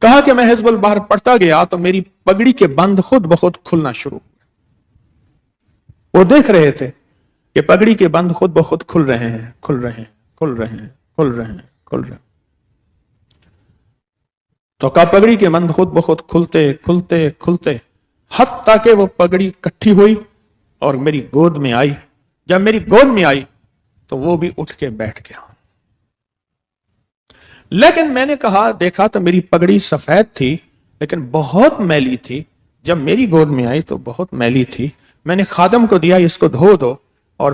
کہا کہ میں حزب البحر پڑھتا گیا تو میری پگڑی کے بند خود بخود کھلنا شروع ہوئے۔ وہ دیکھ رہے تھے کہ پگڑی کے بند خود بخود کھل رہے ہیں، کھل رہے ہیں، کھل رہے ہیں، کھل رہے ہیں، کھل رہے ہیں۔ تو کہا پگڑی کے بند خود بخود کھلتے کھلتے کھلتے حتیٰ کہ وہ پگڑی کٹھی ہوئی اور میری گود میں آئی۔ جب میری گود میں آئی تو وہ بھی اٹھ کے بیٹھ گیا۔ لیکن میں نے کہا دیکھا تو میری پگڑی سفید تھی لیکن بہت میلی تھی۔ جب میری گود میں آئی تو بہت میلی تھی۔ میں نے خادم کو دیا اس کو دھو دو، اور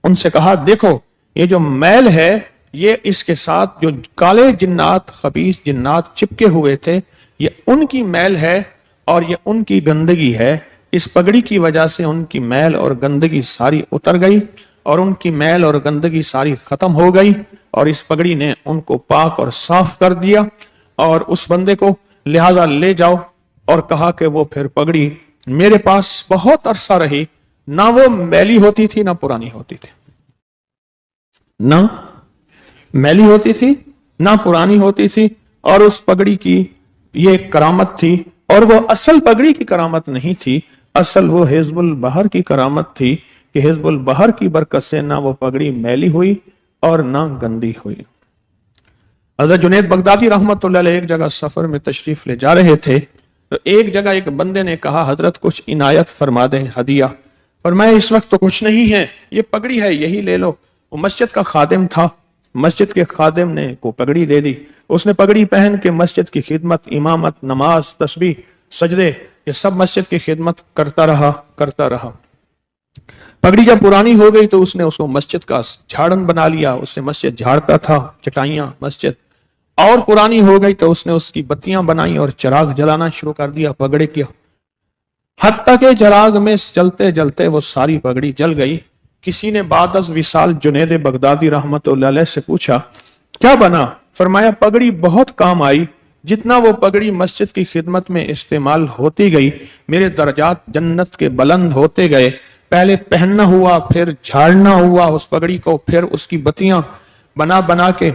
ان سے کہا دیکھو یہ جو میل ہے یہ اس کے ساتھ جو کالے جنات خبیث جنات چپکے ہوئے تھے یہ ان کی میل ہے اور یہ ان کی گندگی ہے۔ اس پگڑی کی وجہ سے ان کی میل اور گندگی ساری اتر گئی اور ان کی میل اور گندگی ساری ختم ہو گئی، اور اس پگڑی نے ان کو پاک اور صاف کر دیا۔ اور اس بندے کو لہذا لے جاؤ، اور کہا کہ وہ پھر پگڑی میرے پاس بہت عرصہ رہی، نہ وہ میلی ہوتی تھی نہ پرانی ہوتی تھی، نہ میلی ہوتی تھی نہ پرانی ہوتی تھی۔ اور اس پگڑی کی یہ کرامت تھی، اور وہ اصل پگڑی کی کرامت نہیں تھی، اصل وہ حزب البحر کی کرامت تھی کہ حزب البحر کی برکت سے نہ وہ پگڑی میلی ہوئی اور نہ گندی ہوئی۔ حضرت جنید بغدادی رحمت اللہ علیہ ایک جگہ سفر میں تشریف لے جا رہے تھے تو ایک جگہ ایک بندے نے کہا حضرت کچھ عنایت فرما دیں ہدیہ۔ فرمایا اس وقت تو کچھ نہیں ہے، یہ پگڑی ہے یہی لے لو۔ وہ مسجد کا خادم تھا، مسجد کے خادم نے کو پگڑی دے دی۔ اس نے پگڑی پہن کے مسجد کی خدمت، امامت، نماز، تسبیح، سجدے، یہ سب مسجد کی خدمت کرتا رہا۔ پگڑی جب پرانی ہو گئی تو اس نے اس کو مسجد کا جھاڑن بنا لیا، اس نے مسجد جھاڑتا تھا، چٹائیاں مسجد، اور پرانی ہو گئی تو اس نے اس کی بتیاں بنائی اور چراغ جلانا شروع کر دیا پگڑی کیا، حتیٰ کہ چراغ میں جلتے جلتے وہ ساری پگڑی جل گئی۔ کسی نے بعد از وصال جنید بغدادی رحمت اللہ علیہ سے پوچھا کیا بنا؟ فرمایا پگڑی بہت کام آئی، جتنا وہ پگڑی مسجد کی خدمت میں استعمال ہوتی گئی میرے درجات جنت کے بلند ہوتے گئے۔ پہلے پہننا ہوا، پھر جھاڑنا ہوا اس پگڑی کو، پھر اس کی بتیاں بنا بنا کے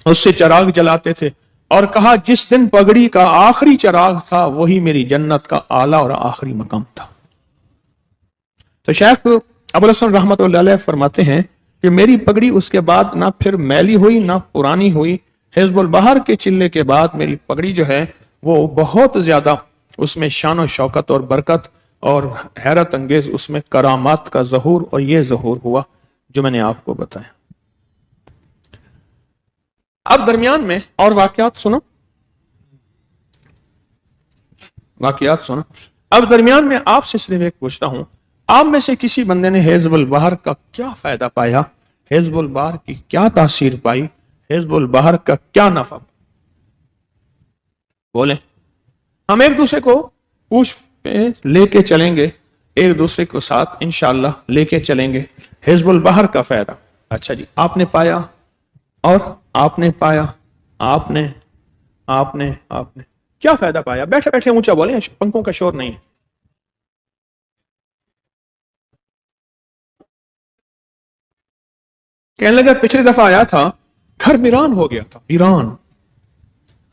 اس سے چراغ جلاتے تھے، اور کہا جس دن پگڑی کا آخری چراغ تھا وہی میری جنت کا اعلیٰ اور آخری مقام تھا۔ تو شیخ ابو الحسن رحمت اللہ علیہ فرماتے ہیں کہ میری پگڑی اس کے بعد نہ پھر میلی ہوئی نہ پرانی ہوئی۔ حزب البحر کے چلے کے بعد میری پگڑی جو ہے وہ بہت زیادہ اس میں شان و شوکت اور برکت اور حیرت انگیز اس میں کرامات کا ظہور اور یہ ظہور ہوا جو میں نے آپ کو بتایا۔ اب درمیان میں اور واقعات سنو، اب درمیان میں آپ سے صرف ایک پوچھتا ہوں، آپ میں سے کسی بندے نے حزب البحر کا کیا فائدہ پایا؟ حزب البحر کی کیا تاثیر پائی؟ حزب البحر کا کیا نفع؟ بولیں، ہم ایک دوسرے کو پوچھ پہ لے کے چلیں گے، ایک دوسرے کو ساتھ انشاءاللہ لے کے چلیں گے۔ حزب البحر کا فائدہ، اچھا جی، آپ نے پایا اور آپ نے پایا، آپ نے کیا فائدہ پایا؟ بیٹھے بیٹھے اونچا بولیں، پنکھوں کا شور نہیں ہے۔ کہنے لگا پچھلی دفعہ آیا تھا گھر ویران ہو گیا تھا، ویران،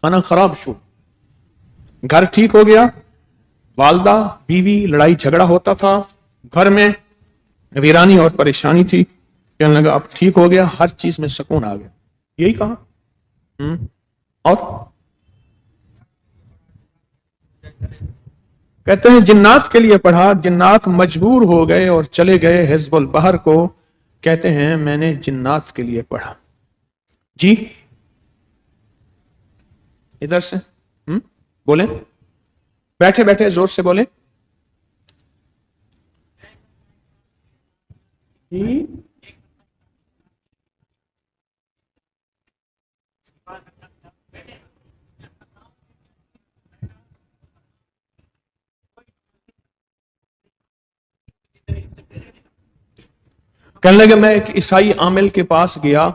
کھانا خراب شو، گھر ٹھیک ہو گیا، والدہ بیوی لڑائی جھگڑا ہوتا تھا، گھر میں ویرانی اور پریشانی تھی۔ کہنے لگا اب ٹھیک ہو گیا، ہر چیز میں سکون آ گیا، یہی کہا۔ اور کہتے ہیں جنات کے لیے پڑھا، جنات مجبور ہو گئے اور چلے گئے حزب البحر کو، کہتے ہیں میں نے جنات کے لیے پڑھا۔ جی ادھر سے بولیں، بیٹھے بیٹھے زور سے بولیں۔ کہنے لگے میں ایک عیسائی عامل کے پاس گیا،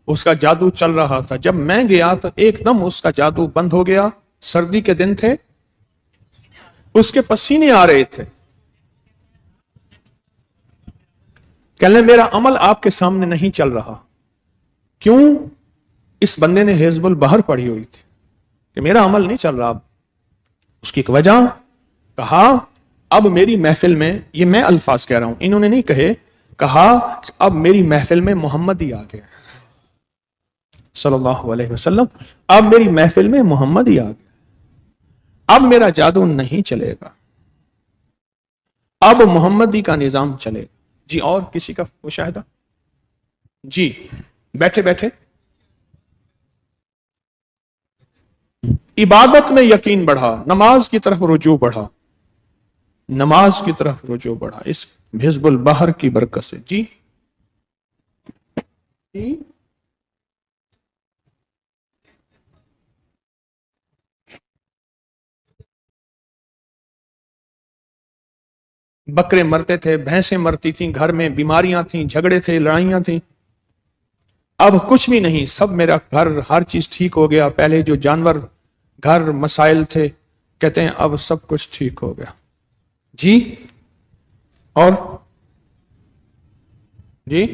اس کا جادو چل رہا تھا، جب میں گیا تو ایک دم اس کا جادو بند ہو گیا، سردی کے دن تھے، اس کے پسینے آ رہے تھے۔ کہنے لگے میرا عمل آپ کے سامنے نہیں چل رہا، کیوں؟ اس بندے نے حزب البحر پڑھی ہوئی تھی، کہ میرا عمل نہیں چل رہا. اس کی ایک وجہ کہا اب میری محفل میں, یہ میں الفاظ کہہ رہا ہوں, انہوں نے نہیں کہے, کہا اب میری محفل میں محمد ہی آ گیا صلی اللہ علیہ وسلم, اب میری محفل میں محمد ہی آ گیا, اب میرا جادو نہیں چلے گا, اب محمدی کا نظام چلے گا. جی اور کسی کا مشاہدہ؟ جی بیٹھے بیٹھے. عبادت میں یقین بڑھا, نماز کی طرف رجوع بڑھا, نماز کی طرف رجوع بڑھا اس حزب البحر کی برکت سے. جی جی بکرے مرتے تھے, بھینسیں مرتی تھیں, گھر میں بیماریاں تھیں, جھگڑے تھے, لڑائیاں تھیں, اب کچھ بھی نہیں, سب میرا گھر ہر چیز ٹھیک ہو گیا. پہلے جو جانور گھر مسائل تھے, کہتے ہیں اب سب کچھ ٹھیک ہو گیا. جی اور جی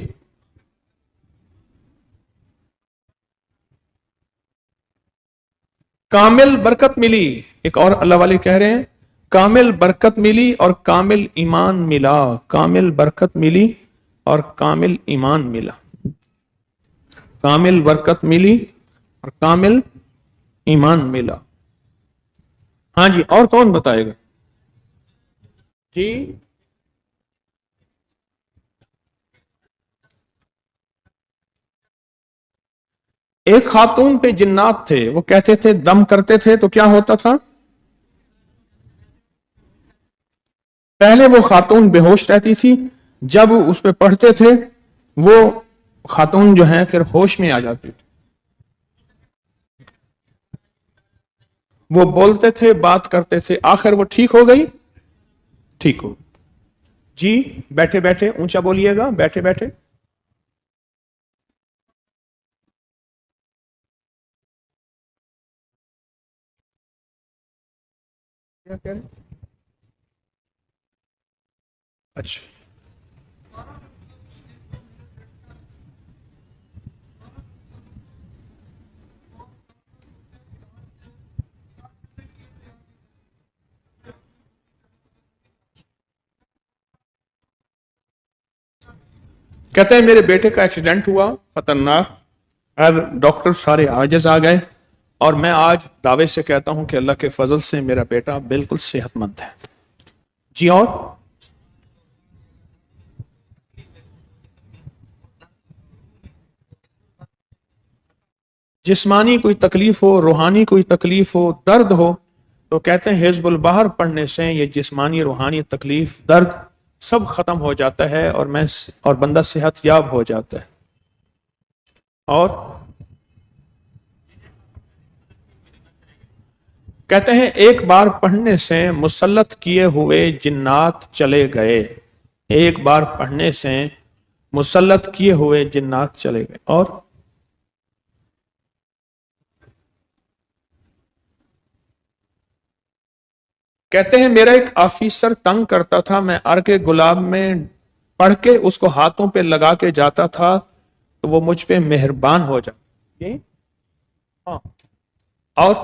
کامل برکت ملی. ایک اور اللہ والے کہہ رہے ہیں کامل برکت ملی اور کامل ایمان ملا, کامل برکت ملی اور کامل ایمان ملا, کامل برکت ملی اور کامل ایمان ملا. ہاں جی اور کون بتائے گا؟ جی ایک خاتون پہ جنات تھے, وہ کہتے تھے دم کرتے تھے تو کیا ہوتا تھا؟ پہلے وہ خاتون بے ہوش رہتی تھی, جب اس پہ پڑھتے تھے وہ خاتون جو ہیں پھر ہوش میں آ جاتی تھی, وہ بولتے تھے, بات کرتے تھے, آخر وہ ٹھیک ہو گئی, ٹھیک ہو. جی بیٹھے بیٹھے اونچا بولیے گا, بیٹھے بیٹھے. کیا کہہ رہے ہیں؟ اچھا کہتے ہیں میرے بیٹے کا ایکسیڈنٹ ہوا خطرناک, اور ڈاکٹر سارے عاجز آ گئے, اور میں آج دعوے سے کہتا ہوں کہ اللہ کے فضل سے میرا بیٹا بالکل صحت مند ہے. جی اور جسمانی کوئی تکلیف ہو, روحانی کوئی تکلیف ہو, درد ہو, تو کہتے ہیں حزب البحر پڑھنے سے یہ جسمانی روحانی تکلیف درد سب ختم ہو جاتا ہے, اور بندہ صحت یاب ہو جاتا ہے. اور کہتے ہیں ایک بار پڑھنے سے مسلط کیے ہوئے جنات چلے گئے, ایک بار پڑھنے سے مسلط کیے ہوئے جنات چلے گئے. اور کہتے ہیں میرا ایک آفیسر تنگ کرتا تھا, میں ارک گلاب میں پڑھ کے اس کو ہاتھوں پہ لگا کے جاتا تھا تو وہ مجھ پہ مہربان ہو جاتا. یہ ہاں اور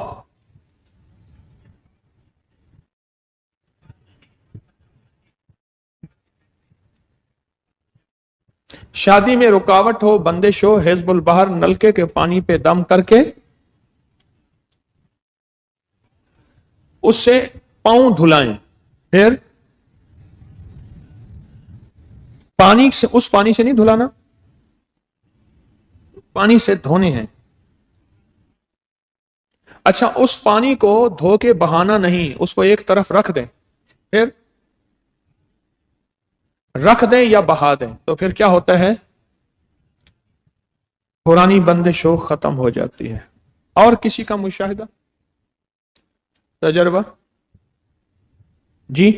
شادی میں رکاوٹ ہو, بندش ہو, حزب البحر نلکے کے پانی پہ دم کر کے اس سے پاؤں دھلائیں, پھر پانی سے, اس پانی سے نہیں دھلانا, پانی سے دھونے ہیں. اچھا اس پانی کو دھو کے بہانا نہیں, اس کو ایک طرف رکھ دیں, پھر رکھ دیں یا بہا دیں, تو پھر کیا ہوتا ہے؟ پرانی بندش ہو ختم ہو جاتی ہے. اور کسی کا مشاہدہ تجربہ؟ جی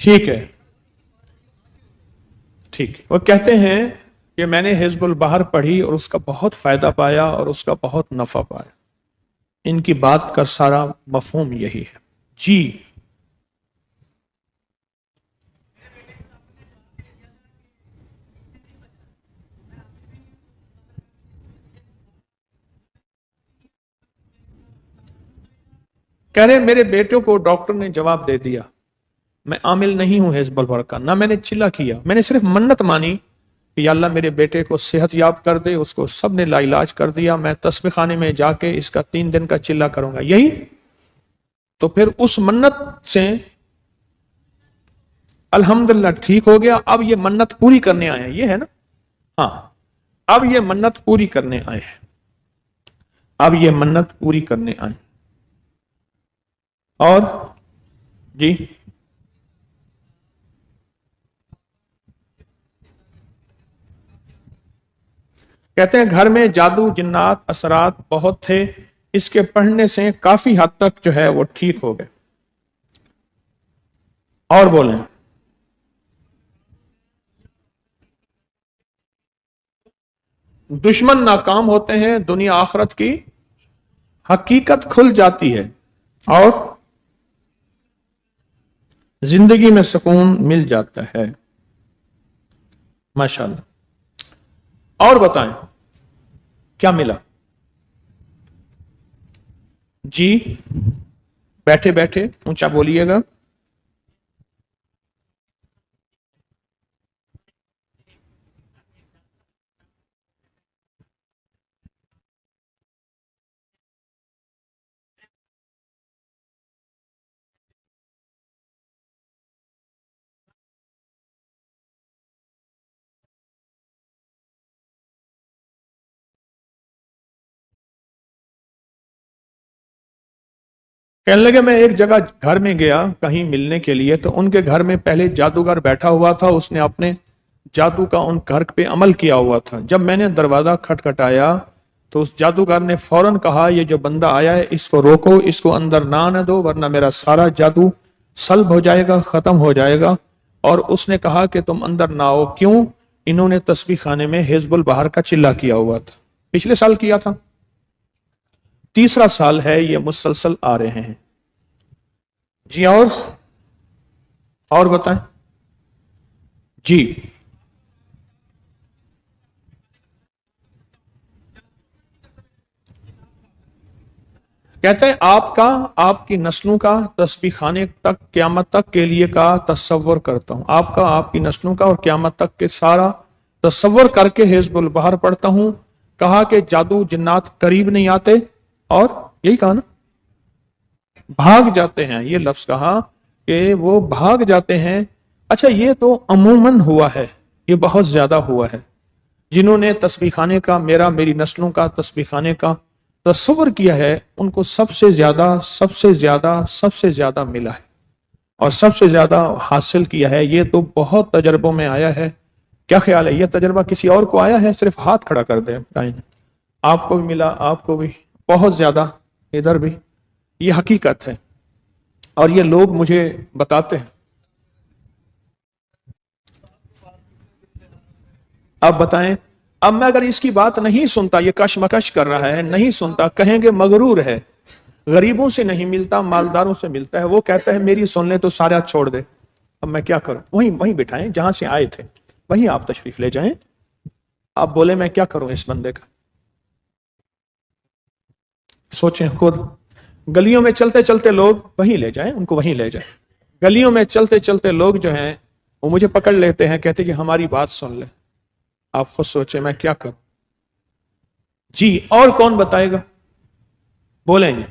ٹھیک ہے، ٹھیک ہے. وہ کہتے ہیں کہ میں نے حزب البحر پڑھی اور اس کا بہت فائدہ پایا اور اس کا بہت نفع پایا. ان کی بات کا سارا مفہوم یہی ہے. جی کہہ رہے میرے بیٹے کو ڈاکٹر نے جواب دے دیا میں عامل نہیں ہوں حزب البحر کا، نہ میں نے چلا کیا، میں نے صرف منت مانی کہ یا اللہ میرے بیٹے کو صحت یاب کر دے. اس کو سب نے لا علاج کر دیا، میں تسبیح خانے میں جا کے اس کا 3 دن کا چلا کروں گا. یہی تو پھر اس منت سے الحمدللہ ٹھیک ہو گیا. اب یہ منت پوری کرنے آئے ہیں، یہ ہے نا. ہاں اب یہ منت پوری کرنے آئے ہیں، اب یہ منت پوری کرنے آئے. اور جی کہتے ہیں گھر میں جادو جنات اثرات بہت تھے، اس کے پڑھنے سے کافی حد تک جو ہے وہ ٹھیک ہو گئے. اور بولیں. دشمن ناکام ہوتے ہیں، دنیا آخرت کی حقیقت کھل جاتی ہے اور زندگی میں سکون مل جاتا ہے. ماشاءاللہ. اور بتائیں کیا ملا؟ جی بیٹھے بیٹھے اونچا بولیے گا. کہنے لگے میں ایک جگہ گھر میں گیا کہیں ملنے کے لیے، تو ان کے گھر میں پہلے جادوگر بیٹھا ہوا تھا، اس نے اپنے جادو کا ان گھر پہ عمل کیا ہوا تھا. جب میں نے دروازہ کھٹکھٹایا تو اس جادوگر نے فوراً کہا یہ جو بندہ آیا ہے اس کو روکو، اس کو اندر نہ آنے دو ورنہ میرا سارا جادو سلب ہو جائے گا، ختم ہو جائے گا. اور اس نے کہا کہ تم اندر نہ آؤ. کیوں؟ انہوں نے تسبیح خانے میں حزب البحر کا چلا کیا ہوا تھا، پچھلے سال کیا تھا، 3 سال ہے یہ مسلسل آ رہے ہیں. جی اور بتائیں. جی کہتے ہیں آپ کی نسلوں کا تسبیح خانے تک قیامت تک کے لیے کا تصور کرتا ہوں. آپ کی نسلوں کا اور قیامت تک کے سارا تصور کر کے حزب البحر پڑھتا ہوں. کہا کہ جادو جنات قریب نہیں آتے، اور یہی کہا نا بھاگ جاتے ہیں. یہ لفظ کہا کہ وہ بھاگ جاتے ہیں. اچھا یہ تو عموماً ہوا ہے، یہ بہت زیادہ ہوا ہے. جنہوں نے تسبیح خانے کا میری نسلوں کا تسبیح خانے کا تصور کیا ہے ان کو سب سے زیادہ ملا ہے اور سب سے زیادہ حاصل کیا ہے. یہ تو بہت تجربوں میں آیا ہے. کیا خیال ہے یہ تجربہ کسی اور کو آیا ہے؟ صرف ہاتھ کھڑا کر دیں. آپ کو بھی ملا، آپ کو بھی بہت زیادہ، ادھر بھی. یہ حقیقت ہے اور یہ لوگ مجھے بتاتے ہیں. اب بتائیں، اب میں اگر اس کی بات نہیں سنتا، یہ کشمکش کر رہا ہے، نہیں سنتا، کہیں گے مغرور ہے، غریبوں سے نہیں ملتا مالداروں سے ملتا ہے. وہ کہتا ہے میری سن لے تو سارا چھوڑ دے. اب میں کیا کروں؟ وہیں بٹھائیں جہاں سے آئے تھے، وہیں آپ تشریف لے جائیں. آپ بولے میں کیا کروں اس بندے کا؟ سوچیں خود. گلیوں میں چلتے چلتے لوگ وہیں لے جائیں، ان کو وہیں لے جائیں. گلیوں میں چلتے چلتے لوگ جو ہیں وہ مجھے پکڑ لیتے ہیں، کہتے کہ ہماری بات سن لے. آپ خود سوچیں میں کیا کروں. جی اور کون بتائے گا؟ بولیں گے.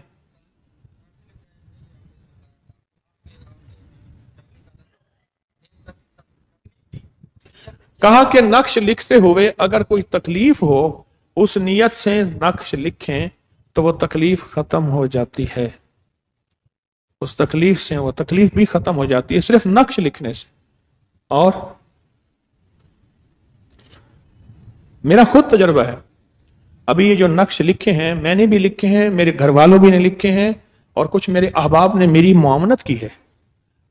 کہا کہ نقش لکھتے ہوئے اگر کوئی تکلیف ہو اس نیت سے نقش لکھیں تو وہ تکلیف ختم ہو جاتی ہے. اس تکلیف سے وہ تکلیف بھی ختم ہو جاتی ہے صرف نقش لکھنے سے. اور میرا خود تجربہ ہے. ابھی یہ جو نقش لکھے ہیں میں نے بھی لکھے ہیں، میرے گھر والوں بھی نے لکھے ہیں، اور کچھ میرے احباب نے میری معاونت کی ہے.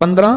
15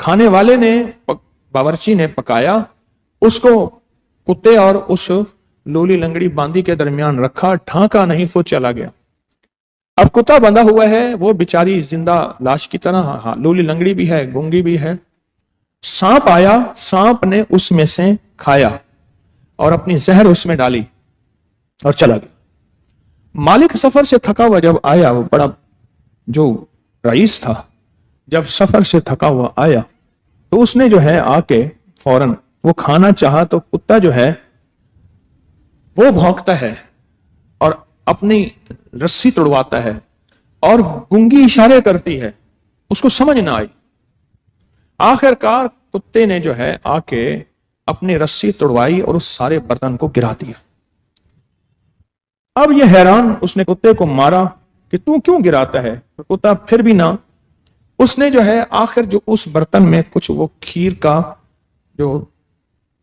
کھانے والے نے باورچی نے پکایا، اس کو کتے اور اس لولی لنگڑی باندی کے درمیان رکھا، ڈھانکا نہیں، خود چلا گیا۔ اب کتا بندھا ہوا ہے، وہ بیچاری زندہ لاش کی طرح، لولی لنگڑی بھی ہے، گونگی بھی ہے۔ سانپ آیا، سانپ نے اس میں سے کھایا اور اپنی زہر اس میں ڈالی اور چلا گیا۔ مالک سفر سے تھکا ہوا جب آیا، وہ بڑا جو رئیس تھا، جب سفر سے تھکا ہوا آیا تو اس نے جو ہے آ کے فوراً وہ کھانا چاہا تو کتا جو ہے وہ بھونکتا ہے اور اپنی رسی توڑواتا ہے اور گونگی اشارے کرتی ہے، اس کو سمجھ نہ آئی۔ آخر کار کتے نے جو ہے آ کے اپنی رسی توڑوائی اور اس سارے برتن کو گرا دیا۔ اب یہ حیران، اس نے کتے کو مارا کہ تو کیوں گراتا ہے؟ کتا پھر بھی نہ، اس نے جو ہے آخر جو اس برتن میں کچھ وہ کھیر کا جو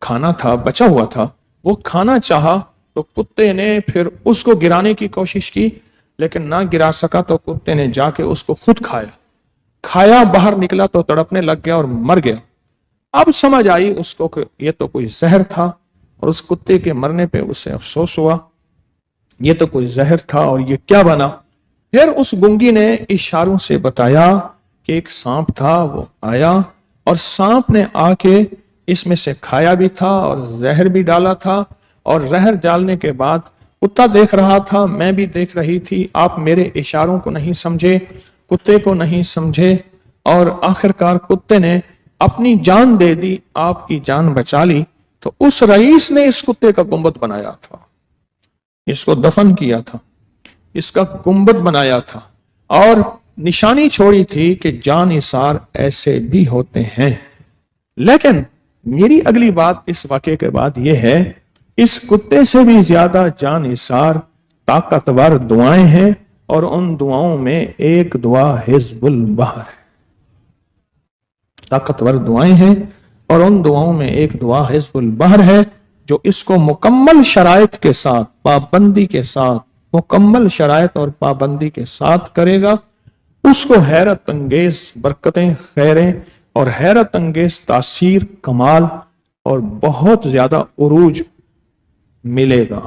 کھانا تھا بچا ہوا تھا وہ کھانا چاہا تو کتے نے پھر اس کو گرانے کی کوشش کی، لیکن نہ گرا سکا تو کتے نے جا کے اس کو خود کھایا، باہر نکلا تو تڑپنے لگ گیا اور مر گیا۔ اب سمجھ آئی اس کو کہ یہ تو کوئی زہر تھا، اور اس کتے کے مرنے پہ اسے افسوس ہوا، یہ تو کوئی زہر تھا اور یہ کیا بنا۔ پھر اس گونگی نے اشاروں سے بتایا کہ ایک سانپ تھا، وہ آیا اور سانپ نے آ کے اس میں سے کھایا بھی تھا اور زہر بھی ڈالا تھا، اور زہر ڈالنے کے بعد کتا دیکھ رہا تھا، میں بھی دیکھ رہی تھی، آپ میرے اشاروں کو نہیں سمجھے، کتے کو نہیں سمجھے، اور آخر کار کتے نے اپنی جان دے دی، آپ کی جان بچا لی۔ تو اس رئیس نے اس کتے کا گنبد بنایا تھا، اس کو دفن کیا تھا، اس کا گنبد بنایا تھا اور نشانی چھوڑی تھی کہ جان نثار ایسے بھی ہوتے ہیں۔ لیکن میری اگلی بات اس واقعے کے بعد یہ ہے، اس کتے سے بھی زیادہ جان نثار طاقتور دعائیں ہیں، اور ان دعاؤں میں ایک دعا حزب البحر ہے۔ طاقتور دعائیں ہیں اور ان دعاؤں میں ایک دعا حزب البحر ہے، جو اس کو مکمل شرائط کے ساتھ، پابندی کے ساتھ، مکمل شرائط اور پابندی کے ساتھ کرے گا، اس کو حیرت انگیز برکتیں، خیریں اور حیرت انگیز تاثیر، کمال اور بہت زیادہ عروج ملے گا۔